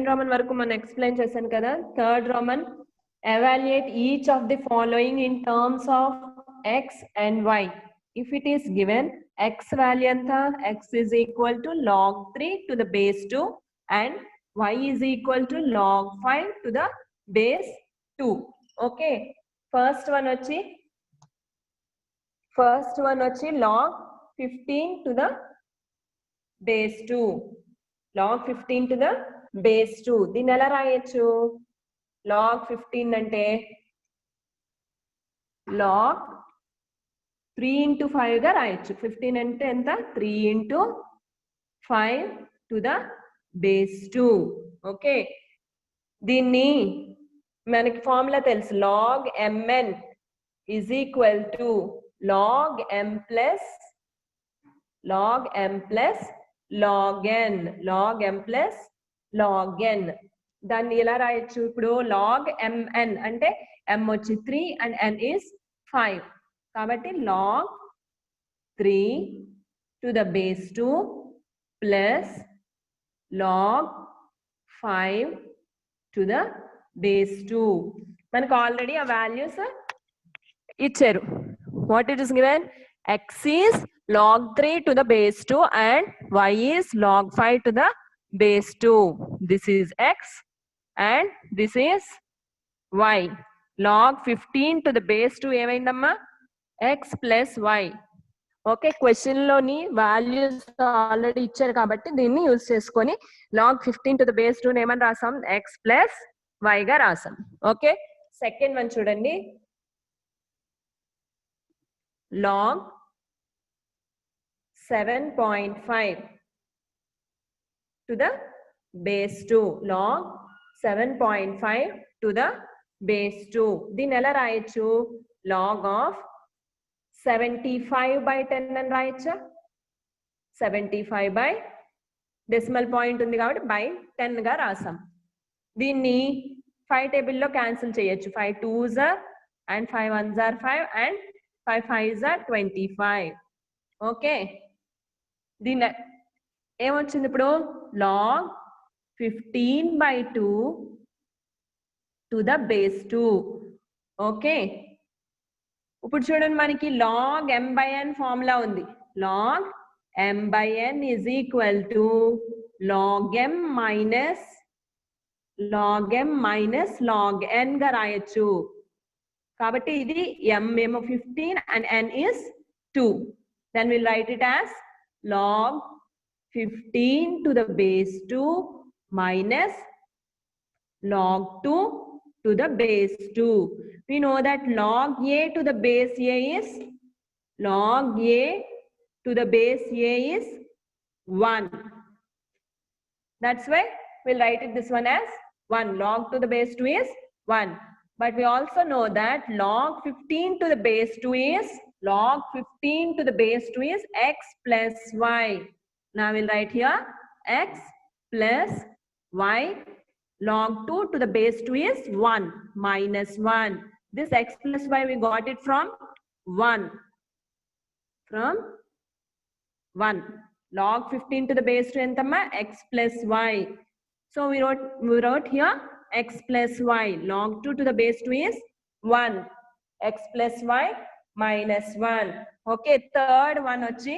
Roman వరకు మనం explain చేశాను కదా. Third Roman, evaluate each of the following in terms of x and y. If it is given x value anta, x is equal to log 3 to the base 2 and y is equal to log 5 to the base 2. Okay, first one వచ్చి log 15 to the base 2. log 15 to the base 2. దీన్ని ఎలా రాయొచ్చు? log 15 అంటే log 3 into 5 గా రాయొచ్చు. 15 అంటే ఎంత? 3 into 5 to the base 2. Okay, దీన్ని మనకి ఫార్ములా తెలుసు. log mn is equal to log m plus log n. దాన్ని ఎలా రాయొచ్చు? ఇప్పుడు log mn అంటే m వచ్చి 3 and n is 5. కాబట్టి log 3 to the base 2 plus log 5 to the base 2. మనకు ఆల్రెడీ ఆ వాల్యూస్ ఇచ్చారు. What it is given? x is log 3 to the base 2 and y is log 5 to the base 2. This is x and this is y. log 15 to the base 2 ఏమైందమ్మా? x plus y. Okay, question లోని values already ఇచ్చారు కాబట్టి దీన్ని use చేసుకొని log 15 to the base 2 ఏమని రాసాం? x plus y గా రాసాం. ఓకే, సెకండ్ వన్ చూడండి. log 7.5 to the base 2. log 7.5 to the base 2. దీన్ని ఎలా రాయొచ్చు? log of 75/10 అని రాయొచ్చా? 75 by డెసిమల్ పాయింట్ ఉంది కాబట్టి by 10 గా రాసాం. దీన్ని 5 టేబుల్లో క్యాన్సిల్ చేయొచ్చు. 5 2s are and 5 1s are 5 and 5 5s are 25. Okay, దీన్ని ఏమొచ్చింది ఇప్పుడు? log 15/2 to the base 2. Okay, ఇప్పుడు చూడండి మనకి log m/n ఫార్ములా ఉంది. log m/n is equal to log m minus log n గా రాయొచ్చు. కాబట్టి ఇది m ఏమో 15 and n is 2. Then we'll write it as log 15 to the base 2 minus log 2 to the base 2. We know that log a to the base a is log a to the base a is 1. That's why we'll write it this one as 1. log to the base 2 is 1. But we also know that log 15 to the base 2 is log 15 to the base 2 is x plus y. Now we'll write here x plus y. log 2 to the base 2 is 1 minus 1. This x plus y we got it from 1. log 15 to the base 2 entamma? x plus y. So we wrote here x plus y. log 2 to the base 2 is 1. x plus y minus 1. Okay, third one వచ్చి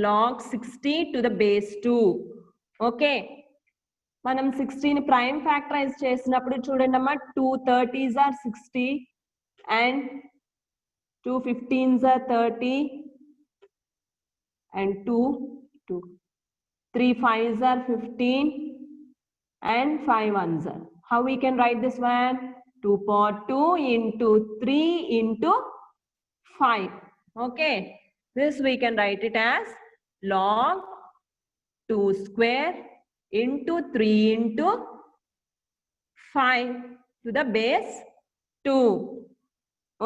log 60 to the base 2. Okay, మనం 60ని prime factorise చేసినప్పుడు చూడండి అమ్మా, 2 30s are 60 and 2 15s are 30 and 3 5s are 15 and 5 1s are. How we can write this one? 2 power 2 into 3 into 5. Okay, this we can write it as log 2 square into 3 into 5 to the base 2.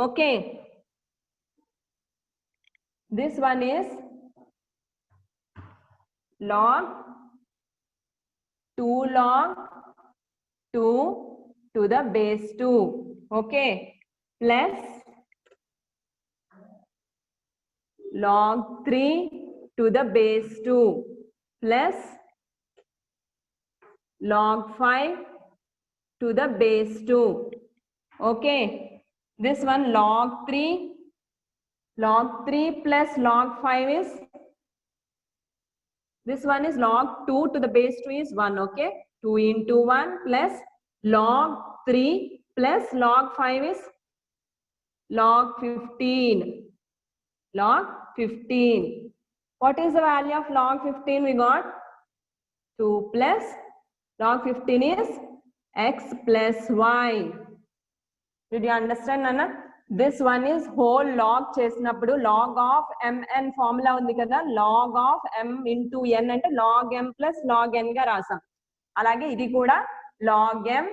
Okay, this one is log 2 log 2 to the base 2, okay, plus log 3 to the base 2 plus log 5 to the base 2, okay. This one log 3 plus log 5 is, this one is log 2 to the base 2 is 1, okay. 2 into 1 plus log 3 plus log 5 is log 15. Log 15. What is the value of log 15? We got 2 plus log 15 is x plus y. Did you understand, Nana? This one is whole log చేసినప్పుడు log of mn formula ఉంది కదా, log of m into n అంటే log m plus log n గా రాసాం. అలాగే ఇది కూడా log m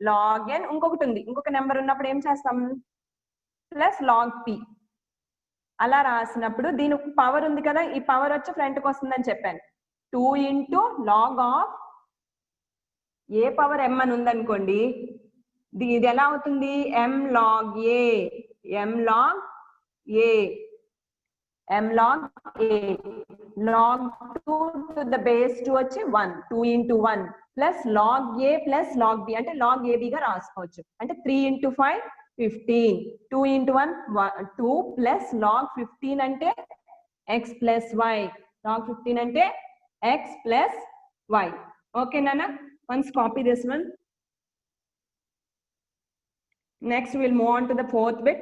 log n, ఇంకొకటి ఉంది, ఇంకొక నెంబర్ ఉన్నప్పుడు ఏం చేస్తాం, ప్లస్ log p అలా రాసినప్పుడు దీని పవర్ ఉంది కదా, ఈ పవర్ వచ్చి ఫ్రంట్కి వస్తుందని చెప్పాను. 2 into log of A power m అని ఉందనుకోండి, ఇది ఎలా అవుతుంది, m log a m log a m log a log 2 to the base 2 వచ్చి 1, 2 into 1 plus log a plus log b అంటే log ab గా రాసుకోవచ్చు. అంటే 3 into 5 15, 2 into 1 2 plus log 15 అంటే x plus y, log 15 అంటే x plus y. Okay, Nana? Once copy this one. Next, we'll move on to the fourth bit.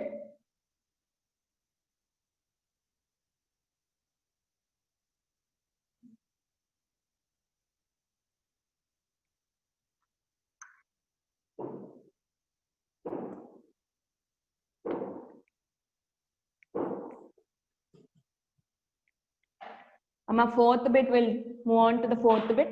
Our fourth bit, will move on to the fourth bit.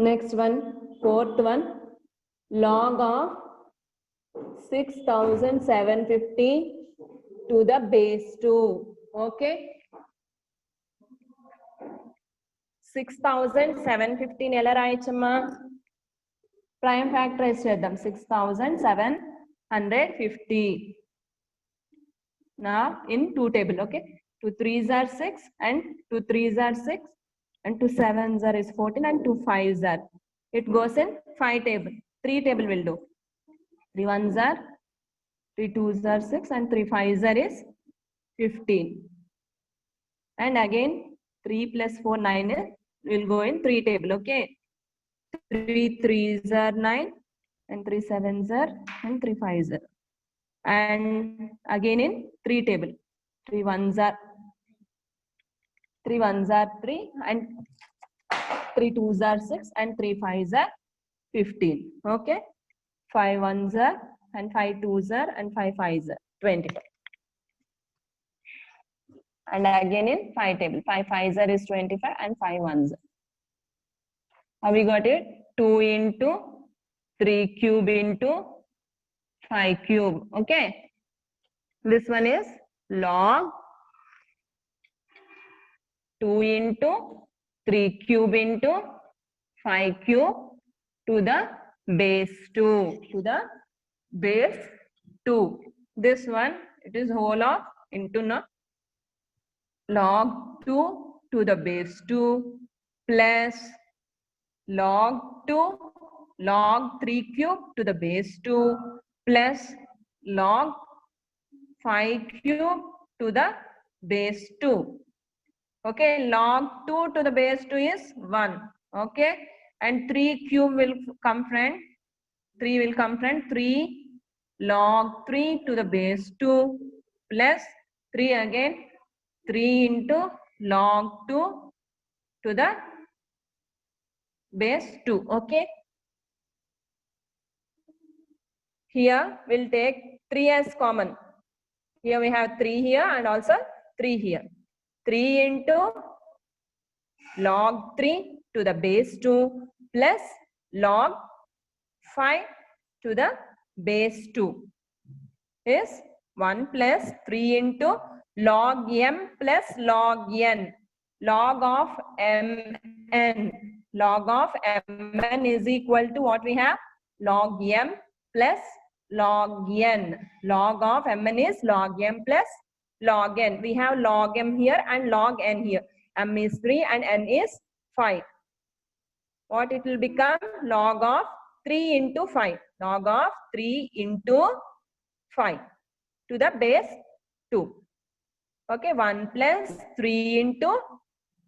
Next one, fourth one, log of 6750 to the base 2. Okay, 6750 ఎలా రాయొచ్చమ్మా, prime factorise చేద్దాం. 6750 now in 2 table, okay. 2 3s are 6 and 2 3s are 6 and 2 7s are is 14 and 2 5s are, it goes in 5 table. 3 table will do. 3 1s are, 3 2s are 6 and 3 5s are is 15. And again 3 plus 4 9 will go in 3 table, okay. 3 3s are 9 and 3 7s are and 3 5s are. And again in 3 table, 3 1s are 3 and 3 2s are 6 and 3 5s are 15, okay. 5 1s are and 5 2s are and 5 5s are 25. And again in 5 table, 5 5s are is 25 and 5 1s are. How we got it? 2 into 3 cube into 5 cube, okay. This one is log 2 into 3 cube into 5 cube to the base 2, to the base 2. This one, it is whole of into log 2 to the base 2 plus log 2 log 3 cube to the base 2 plus log 5 cube to the base 2. Okay, log 2 to the base 2 is 1. Okay, and 3 cube will come from 3 log 3 to the base 2 plus 3 again 3 into log 2 to the base 2. Okay, Here we'll take 3 as common. Here we have 3 here and also 3 here. 3 into log 3 to the base 2 plus log 5 to the base 2 is 1 plus 3 into log m plus log n. Log of mn. Log of mn is equal to what we have? Log m plus log n. Log of mn is log m plus log n. We have log m here and log n here. M is 3 and n is 5. What it will become? Log of 3 into 5. Log of 3 into 5 to the base 2. Okay, 1 plus 3 into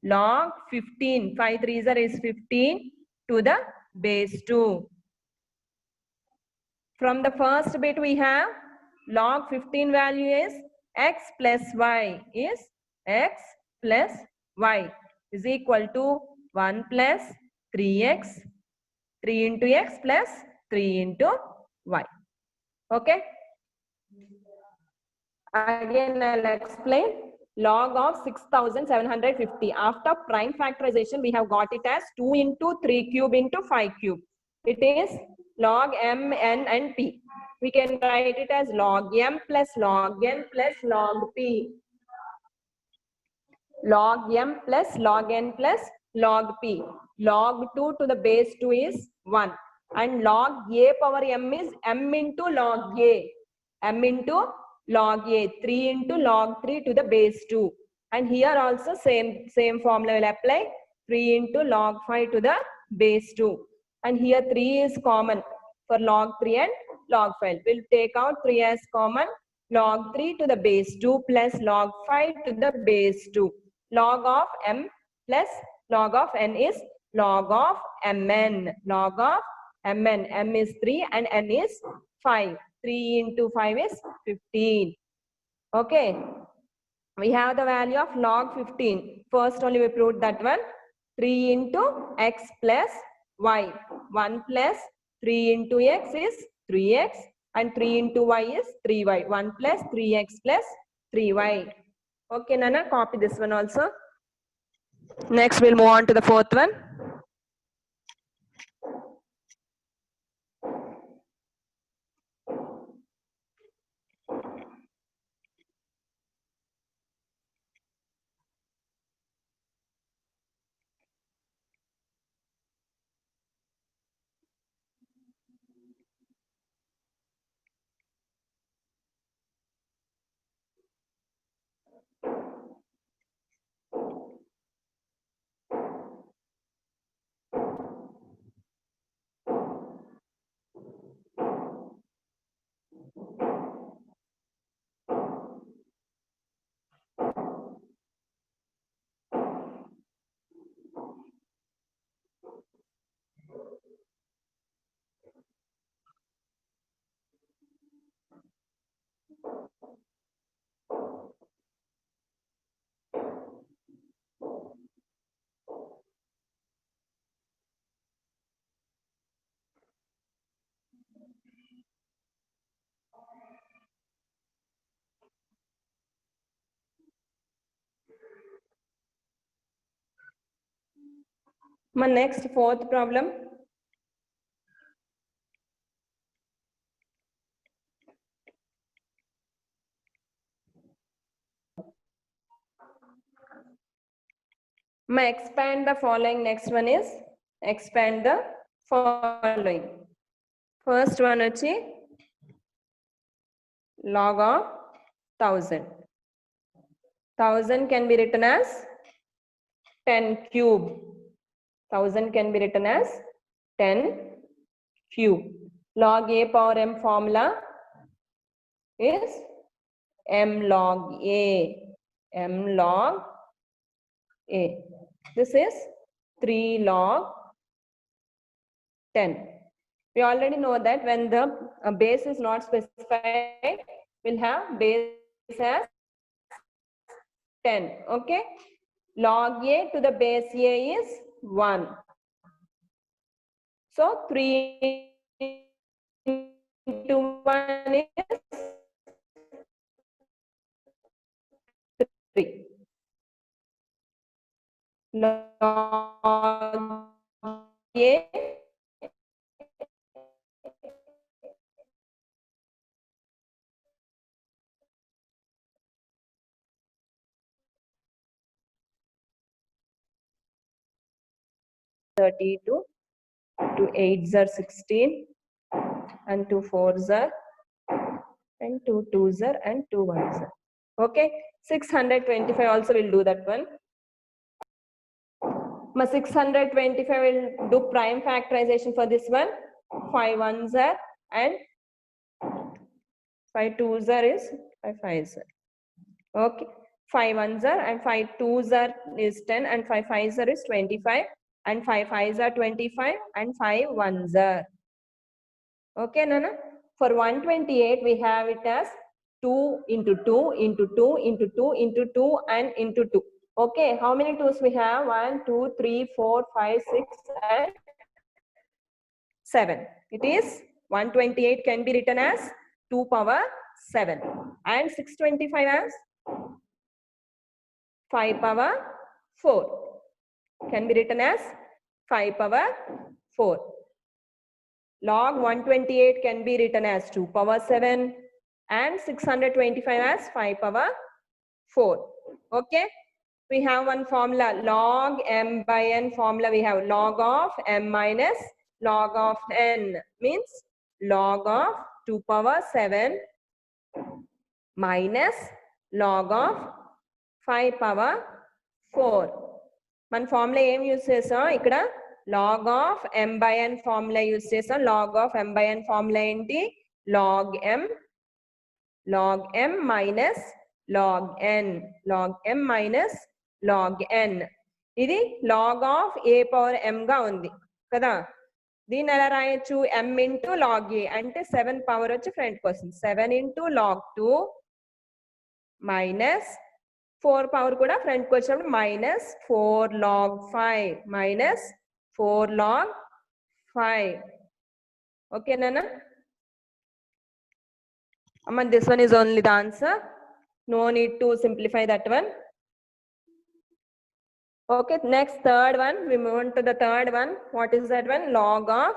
log 15. 5 3s is 15 to the base 2. From the first bit we have log 15 value is x plus y is x plus y is equal to 1 plus 3x, 3 into x plus 3 into y. Okay. Again, I'll explain. Log of 6750. After prime factorization, we have got it as 2 into 3 cube into 5 cube. It is log m, n and p. We can write it as log m plus log n plus log p. Log m plus log n plus log p. Log 2 to the base 2 is 1. And log a power m is m into log a. M into log a. 3 into log 3 to the base 2. And here also same formula will apply. 3 into log 5 to the base 2. And here 3 is common for log 3 and log 5. We'll take out 3 as common. Log 3 to the base 2 plus log 5 to the base 2. Log of m plus log of n is log of mn. Log of mn. M is 3 and n is 5. 3 into 5 is 15. Okay. We have the value of log 15. First only we proved that one. 3 into x plus y. 1 plus 3 into x is 3x and 3 into y is 3y. 1 plus 3x plus 3y. Okay, Nana, copy this one also. Next, we'll move on to the fourth one. My next fourth problem. Expand the following. Next one is expand the following. First one is log of 1000. 1000 can be written as 10 cube. 1000 can be written as 10 cube. Log a power m formula is m log a. M log a. This is 3 log 10. We already know that when the base is not specified, we'll have base as 10. Okay. Log a to the base a is 1. So 3 into one is 3. Log A 32, 2 8s are 16, and 2 4s are, and 2 2s are, and 2 1s are. Okay, 625 also will do that one. 625 will do prime factorization for this one. 5 1s are, and 5 2s are is 5 5s are. Okay, 5 1s are and 5 2s are is 10, and 5 5s are is 25, and 5 5s are 25, and 5 1s are. Okay, Nana? For 128, we have it as 2 into 2 into 2 into 2 into 2 and into 2. Okay, how many 2s we have? 1, 2, 3, 4, 5, 6, and 7. It is 128 can be written as 2 power 7, and 625 as 5 power 4. Can be written as 5 power 4. Log 128 can be written as 2 power 7, and 625 as 5 power 4. Okay. We have one formula, log m by n formula. We have log of m minus log of n, means log of 2 power 7 minus log of 5 power 4. మన formula ఏం use చేసాం ఇక్కడ? log of m by n formula use చేసాం. log of m by n formula ఏంటి? log m minus log n, log m minus log n. ఇది log of a power m గా ఉంది కదా. దీన్ని ఎలా రాయొచ్చు? m into log a అంటే 7 పవర్ వచ్చి ఫ్రంట్ వస్తుంది. 7 into log 2 మైనస్ 4 పవర్ కూడా ఫ్రంట్కి వచ్చినప్పుడు మైనస్ 4 log 5 మైనస్ 4 log 5. ఓకేనా? This one is only the answer. No need to simplify that one. Okay, next third one. We move on to the third one. What is that one? Log of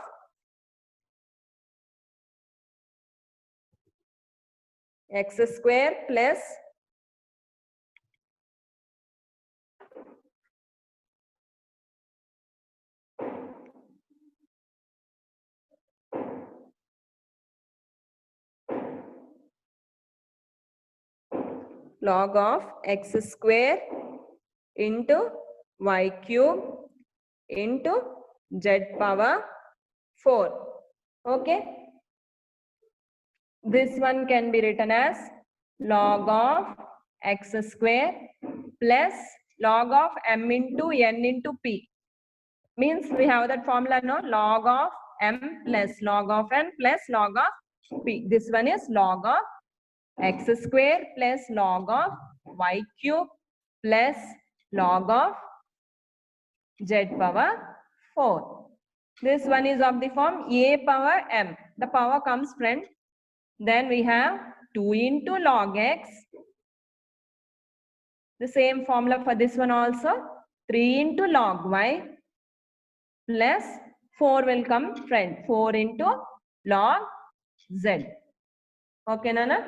x square plus log of x square into y cube into z power 4. Okay. This one can be written as log of x square plus log of m into n into p. Means we have that formula, no? Log of m plus log of n plus log of p. This one is log of x square plus log of y cube plus log of z power 4. This one is of the form a power m. The power comes front. Then we have 2 into log x. The same formula for this one also. 3 into log y plus 4 will come front. 4 into log z. Okay, Nana?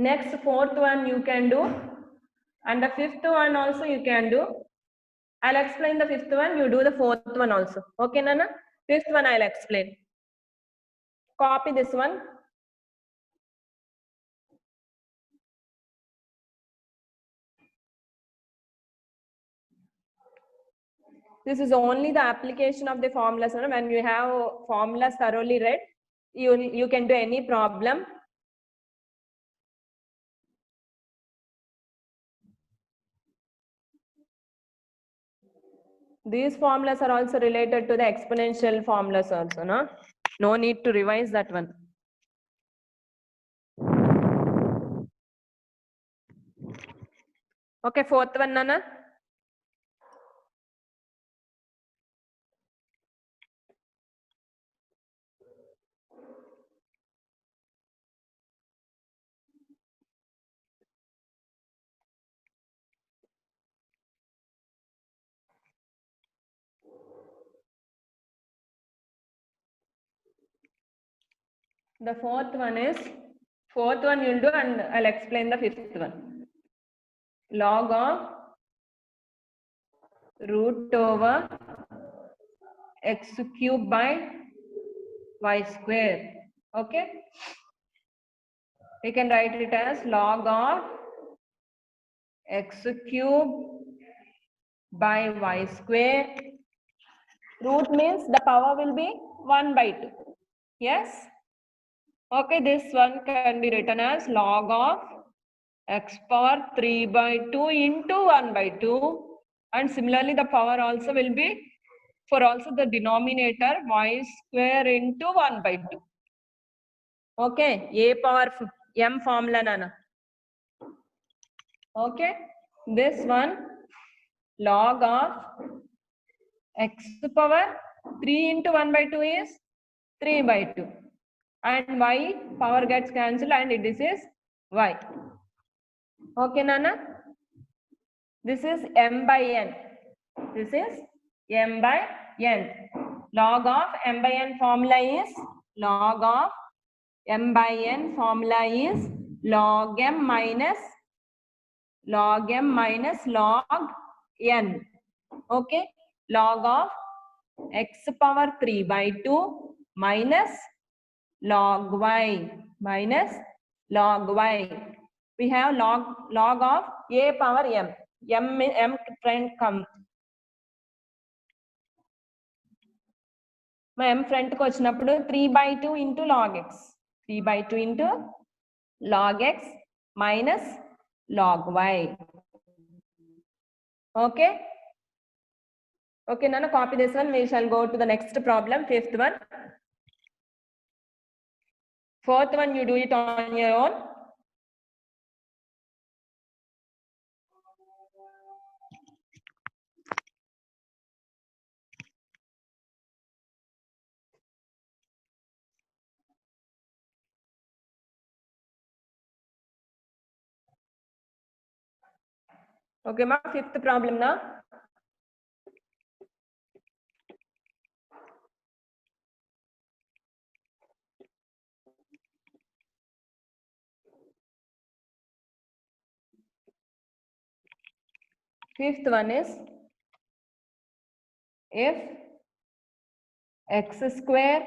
Next, fourth one you can do. And the fifth one also you can do. I'll explain the fifth one. You do the fourth one also. Okay, Nana? Fifth one I'll explain. Copy this one. This is only the application of the formulas. When you have formulas thoroughly read, you can do any problem. These formulas are also related to the exponential formulas also, no? No need to revise that one. Okay, fourth one, Nana. The fourth one you'll do, and I'll explain the fifth one. Log of root over x cube by y square. Okay, we can write it as log of x cube by y square. Root means the power will be 1 by 2. Yes. Okay, this one can be written as log of x power 3 by 2 into 1 by 2. And similarly, the power also will be for also the denominator y square into 1 by 2. Okay, a power m formula nana. Okay, this one log of x power 3 into 1 by 2 is 3 by 2. And y power gets cancelled and this is y. Okay, Nana? This is m by n. This is m by n. Log of m by n formula is log of m by n formula is log m minus log n. Okay, log of x power 3 by 2 minus log y. We have log of a power m. M front come. My m front ko vachinappudu 3 by 2 into log x. 3 by 2 into log x minus log y. Okay. Okay, Nana, copy this one. We shall go to the next problem, fifth one. Fourth one, you do it on your own. Okay, ma, fifth problem now. Fifth one is if x square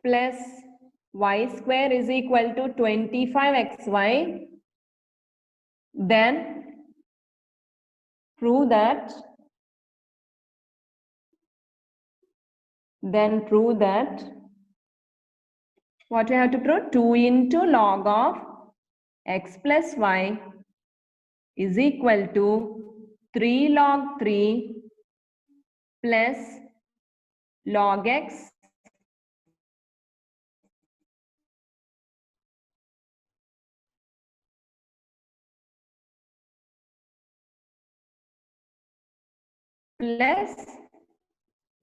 plus y square is equal to 25xy, then prove that what we have to prove? 2 into log of x plus y is equal to 3 log 3 plus log x plus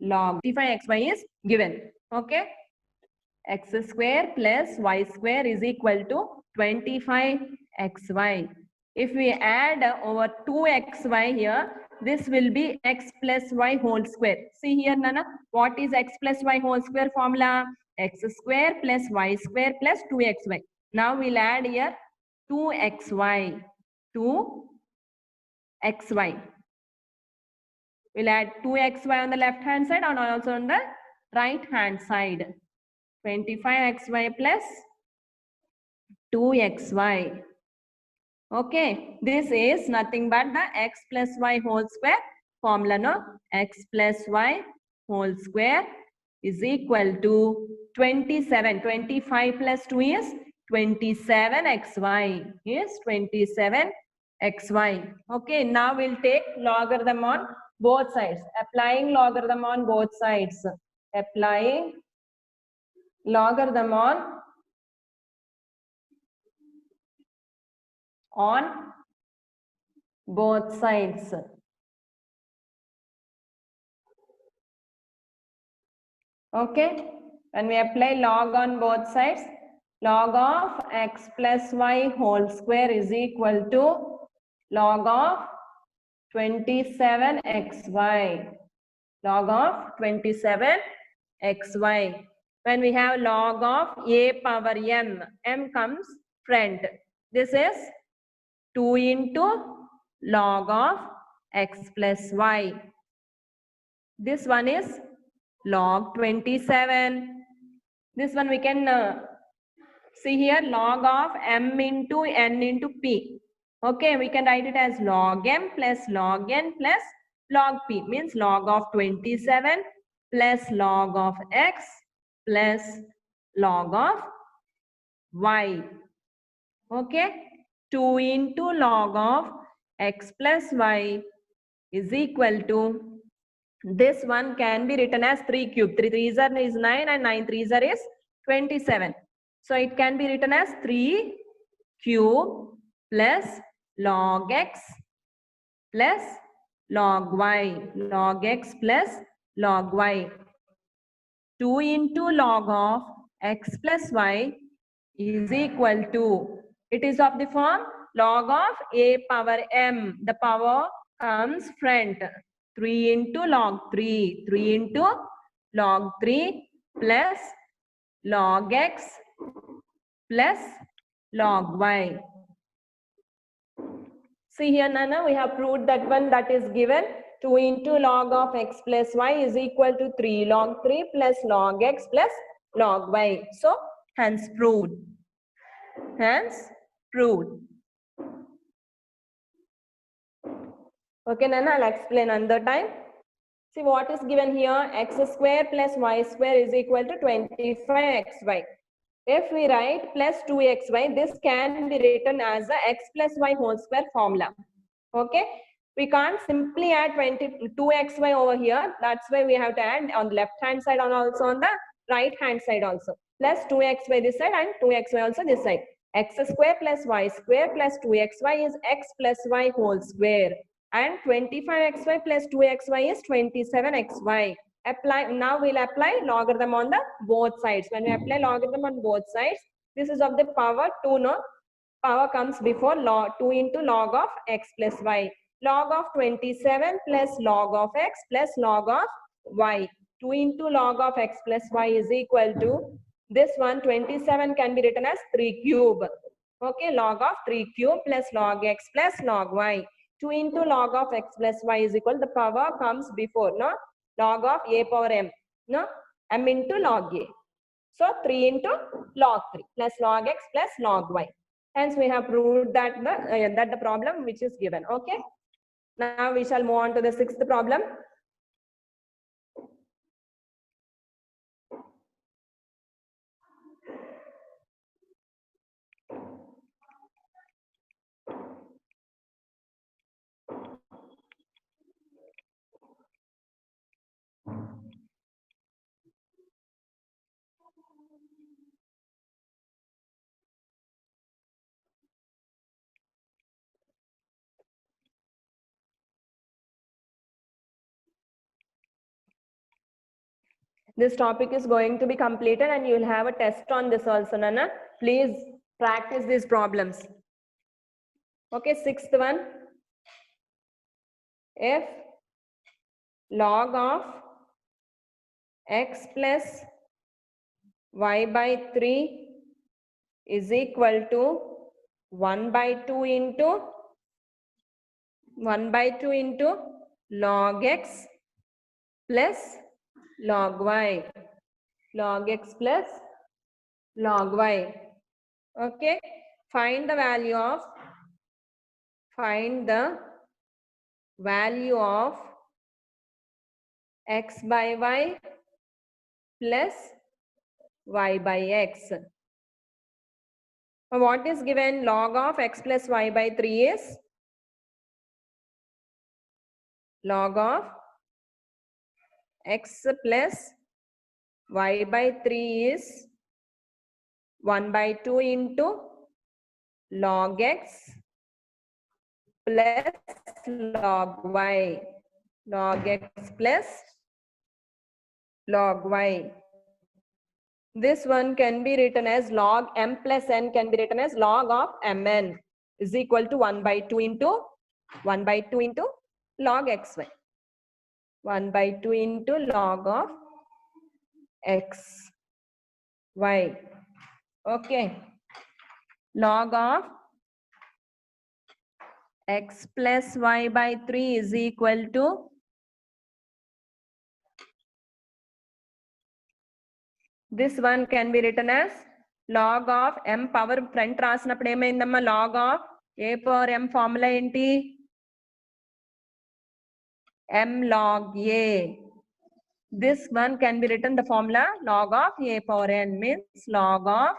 log 25xy is given. Okay, x square plus y square is equal to 25xy. If we add over 2xy here, this will be x plus y whole square. See here, Nana, what is x plus y whole square formula? X square plus y square plus 2xy. Now we'll add here 2xy. We'll add 2xy on the left hand side and also on the right hand side. 25xy plus 2xy. Okay, this is nothing but the x plus y whole square formula, no? X plus y whole square is equal to 27. 25 plus 2 is 27xy. Is 27xy. Okay, now we'll take logarithm on both sides. Applying logarithm on both sides. Applying logarithm on both sides. Okay, when we apply log on both sides, log of x plus y whole square is equal to log of 27xy. Log of 27xy. When we have log of a power m comes front. This is 2 into log of x plus y. This one is log 27. This one we can see here, log of m into n into p. Okay, we can write it as log m plus log n plus log p, means log of 27 plus log of x plus log of y. Okay, 2 into log of x plus y is equal to, this one can be written as 3 cube. 3 3s is 9 and 9 3s is 27. So it can be written as 3 cube plus log x plus log y. Log x plus log y. 2 into log of x plus y is equal to, it is of the form log of a power m. The power comes front. 3 into log 3. 3 into log 3 plus log x plus log y. See here, Nana, we have proved that one that is given. 2 into log of x plus y is equal to 3 log 3 plus log x plus log y. So, hence proved. Hence proved. Okay, Nana, I'll explain another time. See what is given here, x square plus y square is equal to 25xy. If we write plus 2xy, this can be written as a x plus y whole square formula. Okay, we can't simply add 22xy over here. That's why we have to add on the left hand side and also on the right hand side also. Plus 2xy this side and 2xy also this side. X square plus y square plus 2xy is x plus y whole square. And 25xy plus 2xy is 27xy. Apply, now we'll apply logarithm on the both sides. When we apply logarithm on both sides, this is of the power 2, no? Power comes before log 2 into log of x plus y. Log of 27 plus log of x plus log of y. 2 into log of x plus y is equal to, this one 27 can be written as 3 cube. Okay, log of 3 cube plus log x plus log y. 2 into log of x plus y is equal, the power comes before, no? Log of a power m, no? M into log a. So 3 into log 3 plus log x plus log y. Hence we have proved that the problem which is given. Okay. Now we shall move on to the sixth problem. This topic is going to be completed and you will have a test on this also, Nana. Please practice these problems. Okay, sixth one. If log of x plus y by 3 is equal to 1 by 2 into log x plus log y. Log x plus log y. Okay. Find the value of x by y plus y by x. What is given? Log of x plus y by 3 is log of x plus y by 3 is 1 by 2 into log x plus log y. Log x plus log y. This one can be written as log m plus n can be written as log of mn is equal to 1 by 2 into log xy. 1 by 2 into log of x y. Okay. Log of x plus y by 3 is equal to this one can be written as log of m power front రాసినప్పుడు ఏమైందమ్మా log of a power m formula ఏంటి m log a. This one can be written the formula log of a power n means log of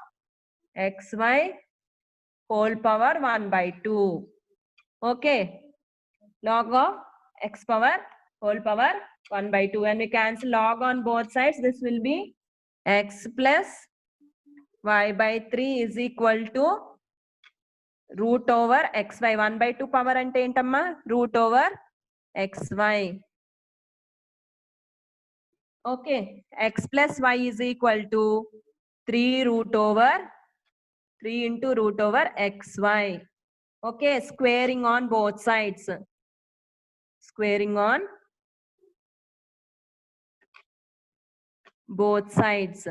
xy whole power 1 by 2. Okay, log of x power whole power 1 by 2, and we cancel log on both sides. This will be x plus y by 3 is equal to root over xy. 1 by 2 power ante entamma root over xy. Okay, x plus y is equal to 3 root over 3 into root over xy. Okay, squaring on both sides. Squaring on both sides.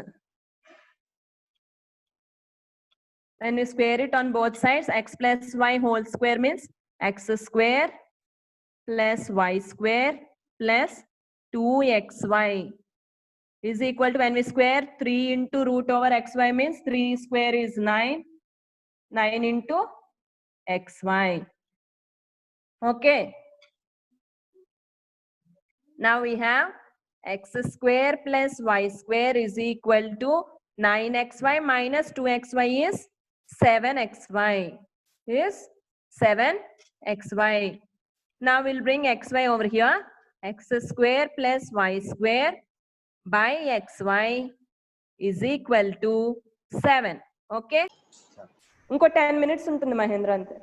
When we square it on both sides, x plus y whole square means x square plus y square plus 2xy is equal to, when we square 3 into root over xy means 3 square is 9. 9 into xy. Okay. Now we have x square plus y square is equal to 9xy minus 2xy is 7xy. Is 7xy. Now we'll bring xy over here. X square plus y square by xy is equal to 7. Okay. ఇంకో 10 minutes ఉంటుంది మహేంద్ర అంతే.